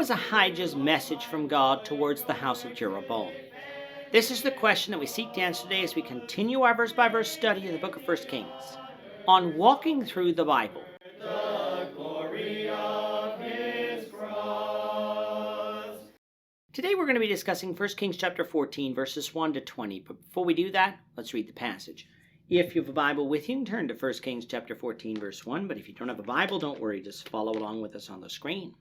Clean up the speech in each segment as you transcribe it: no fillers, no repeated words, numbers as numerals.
was Ahijah's message from God towards the house of Jeroboam? This is the question that we seek to answer today as we continue our verse-by-verse study of the book of 1 Kings on walking through the Bible. The glory of his cross. Today we're going to be discussing 1 Kings chapter 14, verses 1 to 20. But before we do that, let's read the passage. If you have a Bible with you, turn to 1 Kings chapter 14, verse 1. But if you don't have a Bible, don't worry. Just follow along with us on the screen.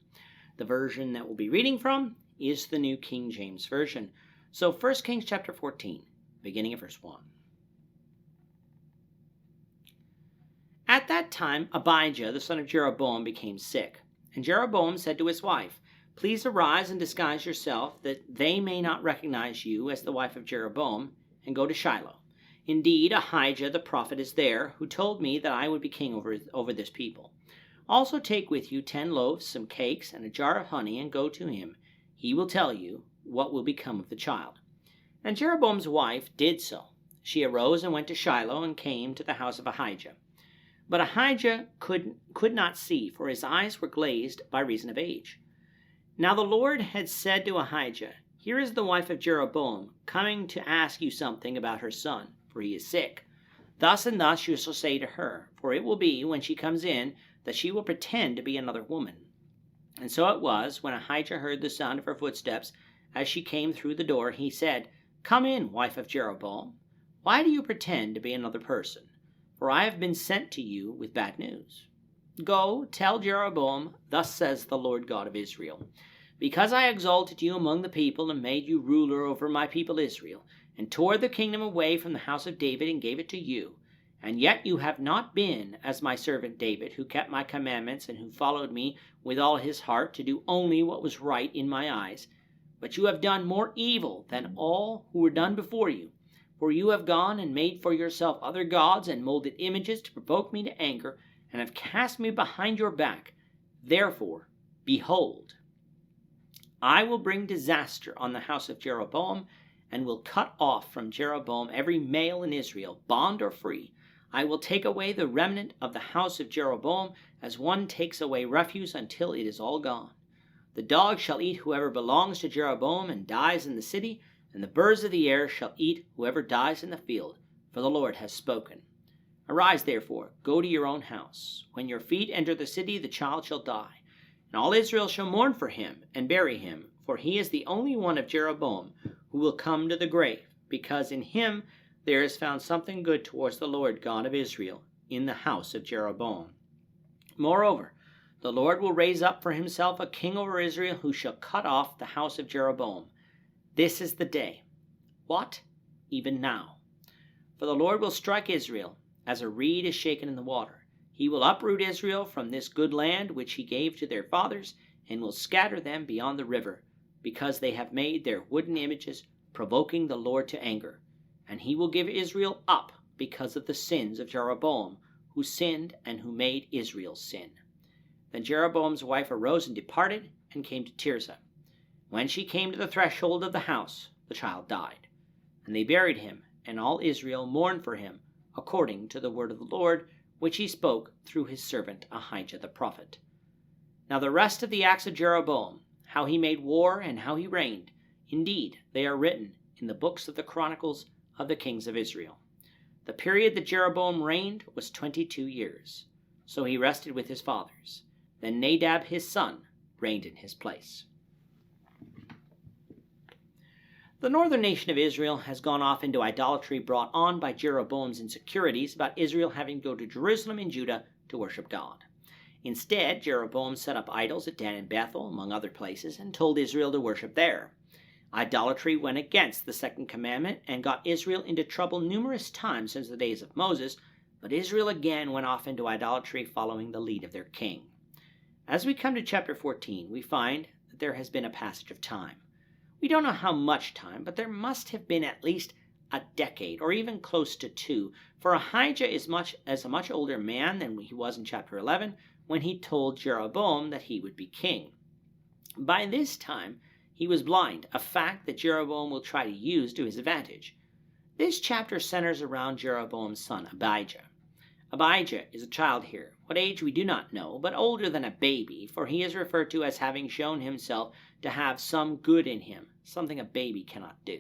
The version that we'll be reading from is the New King James Version. So 1 Kings chapter 14, beginning at verse 1. At that time, Abijah, the son of Jeroboam, became sick. And Jeroboam said to his wife, "Please arise and disguise yourself, that they may not recognize you as the wife of Jeroboam, and go to Shiloh. Indeed, Ahijah the prophet is there, who told me that I would be king over this people. Also take with you 10 loaves, some cakes, and a jar of honey, and go to him. He will tell you what will become of the child." And Jeroboam's wife did so. She arose and went to Shiloh, and came to the house of Ahijah. But Ahijah could not see, for his eyes were glazed by reason of age. Now the Lord had said to Ahijah, "Here is the wife of Jeroboam, coming to ask you something about her son, for he is sick. Thus and thus you shall say to her, for it will be, when she comes in, that she will pretend to be another woman." And so it was, when Ahijah heard the sound of her footsteps as she came through the door, he said, "Come in, wife of Jeroboam. Why do you pretend to be another person? For I have been sent to you with bad news. Go, tell Jeroboam, thus says the Lord God of Israel, because I exalted you among the people and made you ruler over my people Israel, and tore the kingdom away from the house of David and gave it to you, and yet you have not been as my servant David, who kept my commandments and who followed me with all his heart to do only what was right in my eyes, but you have done more evil than all who were done before you. For you have gone and made for yourself other gods and molded images to provoke me to anger, and have cast me behind your back. Therefore, behold, I will bring disaster on the house of Jeroboam, and will cut off from Jeroboam every male in Israel, bond or free. I will take away the remnant of the house of Jeroboam, as one takes away refuse until it is all gone. The dog shall eat whoever belongs to Jeroboam and dies in the city, and the birds of the air shall eat whoever dies in the field, for the Lord has spoken. Arise, therefore, go to your own house. When your feet enter the city, the child shall die, and all Israel shall mourn for him and bury him, for he is the only one of Jeroboam who will come to the grave, because in him there is found something good towards the Lord God of Israel in the house of Jeroboam. Moreover, the Lord will raise up for himself a king over Israel, who shall cut off the house of Jeroboam. This is the day. What? Even now. For the Lord will strike Israel, as a reed is shaken in the water. He will uproot Israel from this good land which he gave to their fathers, and will scatter them beyond the river, because they have made their wooden images, provoking the Lord to anger. And he will give Israel up because of the sins of Jeroboam, who sinned and who made Israel sin. Then Jeroboam's wife arose and departed, and came to Tirzah. When she came to the threshold of the house, the child died. And they buried him, and all Israel mourned for him, according to the word of the Lord, which he spoke through his servant Ahijah the prophet. Now the rest of the acts of Jeroboam, how he made war and how he reigned, indeed they are written in the books of the chronicles of the kings of Israel. The period that Jeroboam reigned was 22 years. So he rested with his fathers. Then Nadab his son reigned in his place. The northern nation of Israel has gone off into idolatry brought on by Jeroboam's insecurities about Israel having to go to Jerusalem and Judah to worship God. Instead, Jeroboam set up idols at Dan and Bethel, among other places, and told Israel to worship there. Idolatry went against the second commandment and got Israel into trouble numerous times since the days of Moses, but Israel again went off into idolatry following the lead of their king. As we come to chapter 14, we find that there has been a passage of time. We don't know how much time, but there must have been at least a decade, or even close to 2, for Ahijah is a much older man than he was in chapter 11, when he told Jeroboam that he would be king. By this time, he was blind, a fact that Jeroboam will try to use to his advantage. This chapter centers around Jeroboam's son, Abijah. Abijah is a child here. What age we do not know, but older than a baby, for he is referred to as having shown himself to have some good in him, something a baby cannot do.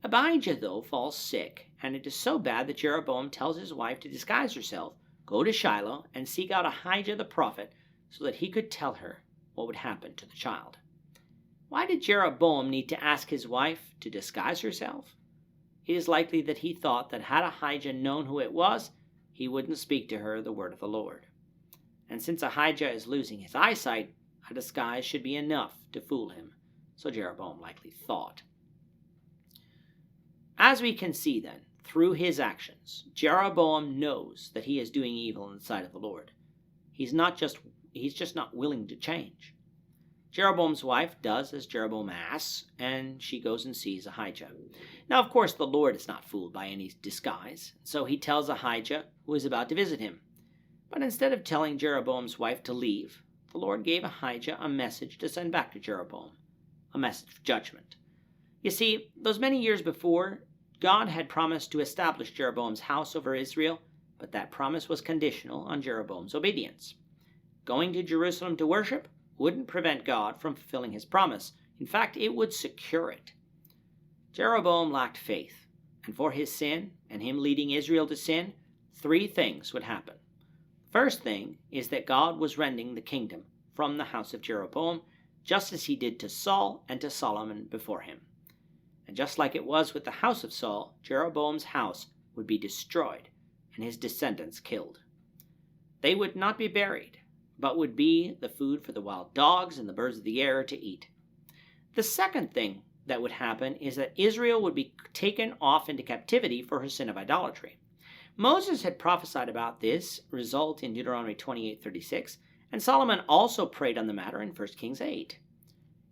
Abijah, though, falls sick, and it is so bad that Jeroboam tells his wife to disguise herself, go to Shiloh, and seek out Ahijah the prophet, so that he could tell her what would happen to the child. Why did Jeroboam need to ask his wife to disguise herself? It is likely that he thought that had Ahijah known who it was, he wouldn't speak to her the word of the Lord. And since Ahijah is losing his eyesight, a disguise should be enough to fool him, so Jeroboam likely thought. As we can see then, through his actions, Jeroboam knows that he is doing evil in the sight of the Lord. He's just not willing to change. Jeroboam's wife does as Jeroboam asks, and she goes and sees Ahijah. Now, of course, the Lord is not fooled by any disguise, so he tells Ahijah, who is about to visit him. But instead of telling Jeroboam's wife to leave, the Lord gave Ahijah a message to send back to Jeroboam, a message of judgment. You see, those many years before, God had promised to establish Jeroboam's house over Israel, but that promise was conditional on Jeroboam's obedience. Going to Jerusalem to worship wouldn't prevent God from fulfilling his promise. In fact, it would secure it. Jeroboam lacked faith, and for his sin and him leading Israel to sin, 3 things would happen. First thing is that God was rending the kingdom from the house of Jeroboam, just as he did to Saul and to Solomon before him. And just like it was with the house of Saul, Jeroboam's house would be destroyed and his descendants killed. They would not be buried, but would be the food for the wild dogs and the birds of the air to eat. The second thing that would happen is that Israel would be taken off into captivity for her sin of idolatry. Moses had prophesied about this result in Deuteronomy 28:36, and Solomon also prayed on the matter in 1 Kings 8.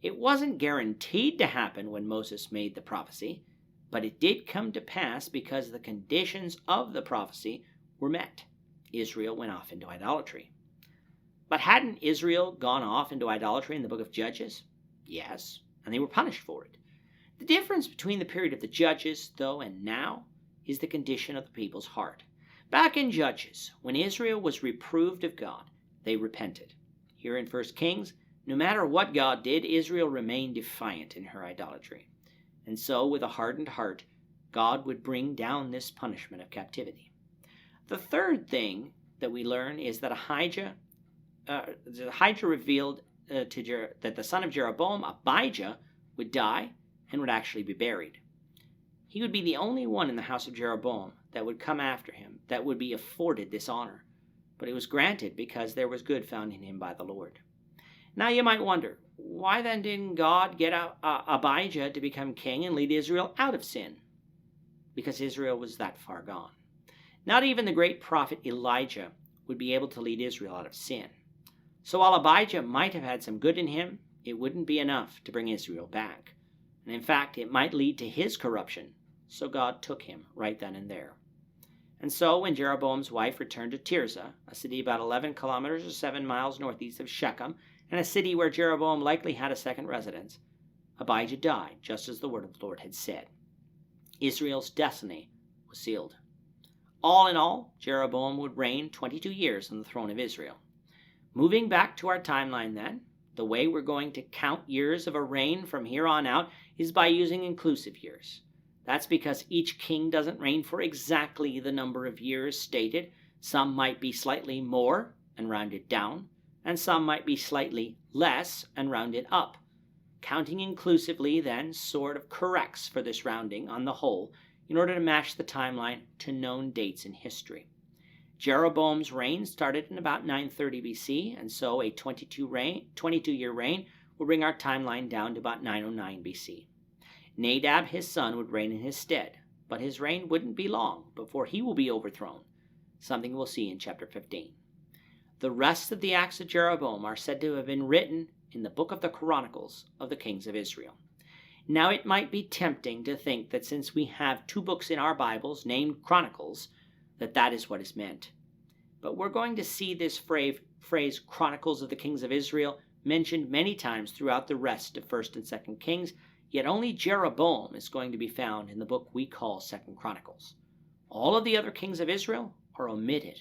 It wasn't guaranteed to happen when Moses made the prophecy, but it did come to pass because the conditions of the prophecy were met. Israel went off into idolatry. But hadn't Israel gone off into idolatry in the book of Judges? Yes, and they were punished for it. The difference between the period of the Judges, though, and now is the condition of the people's heart. Back in Judges, when Israel was reproved of God, they repented. Here in 1 Kings, no matter what God did, Israel remained defiant in her idolatry. And so, with a hardened heart, God would bring down this punishment of captivity. The third thing that we learn is that Ahijah revealed that the son of Jeroboam, Abijah, would die and would actually be buried. He would be the only one in the house of Jeroboam that would come after him that would be afforded this honor, but it was granted because there was good found in him by the Lord. Now you might wonder, why then didn't God get Abijah to become king and lead Israel out of sin? Because Israel was that far gone. Not even the great prophet Elijah would be able to lead Israel out of sin. So while Abijah might have had some good in him, it wouldn't be enough to bring Israel back. And in fact, it might lead to his corruption. So God took him right then and there. And so when Jeroboam's wife returned to Tirzah, a city about 11 kilometers or 7 miles northeast of Shechem, and a city where Jeroboam likely had a second residence, Abijah died, just as the word of the Lord had said. Israel's destiny was sealed. All in all, Jeroboam would reign 22 years on the throne of Israel. Moving back to our timeline then, the way we're going to count years of a reign from here on out is by using inclusive years. That's because each king doesn't reign for exactly the number of years stated. Some might be slightly more and rounded down, and some might be slightly less and rounded up. Counting inclusively then sort of corrects for this rounding on the whole in order to match the timeline to known dates in history. Jeroboam's reign started in about 930 BC, and so a 22-year reign will bring our timeline down to about 909 BC. Nadab, his son, would reign in his stead, but his reign wouldn't be long before he will be overthrown, something we'll see in chapter 15. The rest of the acts of Jeroboam are said to have been written in the book of the Chronicles of the kings of Israel. Now it might be tempting to think that since we have 2 books in our Bibles named Chronicles, that is what is meant. But we're going to see this phrase Chronicles of the Kings of Israel mentioned many times throughout the rest of 1st and 2nd Kings, yet only Jeroboam is going to be found in the book we call 2nd Chronicles. All of the other kings of Israel are omitted.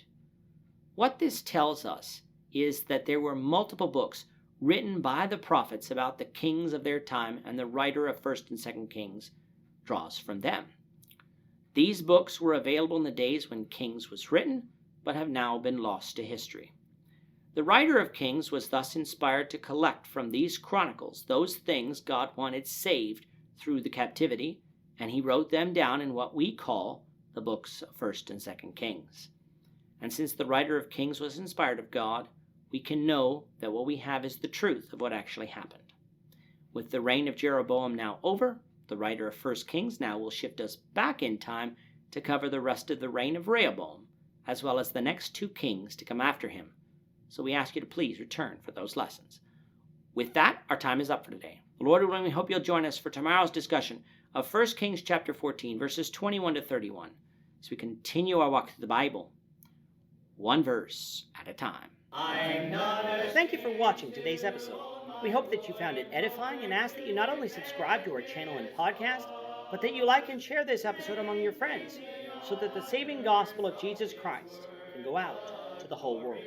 What this tells us is that there were multiple books written by the prophets about the kings of their time, and the writer of 1st and 2nd Kings draws from them. These books were available in the days when Kings was written, but have now been lost to history. The writer of Kings was thus inspired to collect from these chronicles those things God wanted saved through the captivity, and he wrote them down in what we call the books of 1st and 2nd Kings. And since the writer of Kings was inspired of God, we can know that what we have is the truth of what actually happened. With the reign of Jeroboam now over, the writer of 1st Kings now will shift us back in time to cover the rest of the reign of Rehoboam, as well as the next 2 kings to come after him. So we ask you to please return for those lessons. With that, our time is up for today. The Lord willing, we hope you'll join us for tomorrow's discussion of 1 Kings chapter 14, verses 21 to 31, as we continue our walk through the Bible, one verse at a time. Thank you for watching today's episode. We hope that you found it edifying and ask that you not only subscribe to our channel and podcast, but that you like and share this episode among your friends, so that the saving gospel of Jesus Christ can go out to the whole world.